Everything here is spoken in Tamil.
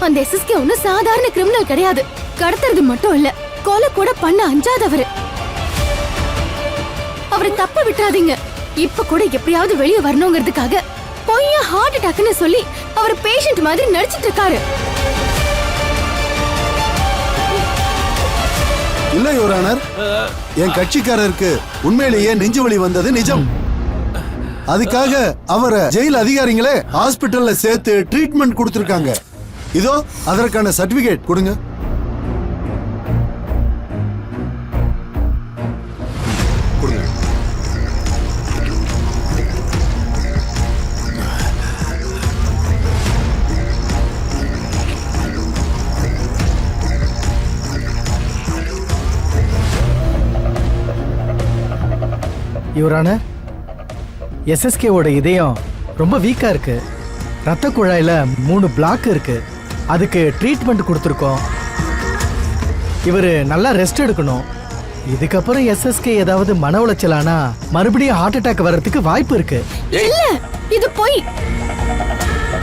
அந்த எஸ்எஸ்கே ஒன்னும் சாதாரண கிரிமினல் கிடையாது. கடத்துறது மட்டும் இல்ல, கொலை கூட பண்ண அஞ்சாதவரு. அவரை தப்ப விட்டுறாதீங்க. இப்ப கூட எப்படியாவது வெளியே வரணுங்கிறதுக்காக பொய்யா ஹார்ட் அட்டாக்னு சொல்லி அவர் பேஷண்ட் மாதிரி நடிச்சிட்டு இருக்காரு. இல்ல யுவர் ஆனர், என் கட்சிக்காரருக்கு உண்மையிலேயே நெஞ்சு வலி வந்தது நிஜம். அதுக்காக அவரை ஜெயில் அதிகாரிகளே ஹாஸ்பிட்டல்ல சேர்த்து ட்ரீட்மெண்ட் கொடுத்திருக்காங்க. இதோ அதற்கான சர்டிபிகேட் கொடுங்க. யுவரான, எஸ்எஸ்கேவோட இதயம் ரொம்ப வீக்கா இருக்கு. ரத்த குழாயில 3 பிளாக் இருக்கு. அதுக்கு ட்ரீட்மெண்ட் கொடுத்துருக்கோம். இவரு நல்லா ரெஸ்ட் எடுக்கணும். இதுக்கப்புறம் எஸ்எஸ்கே ஏதாவது மன உளைச்சலானா மறுபடியும் ஹார்ட் அட்டாக் வர்றதுக்கு வாய்ப்பு இருக்கு. இல்ல, இது பொய்.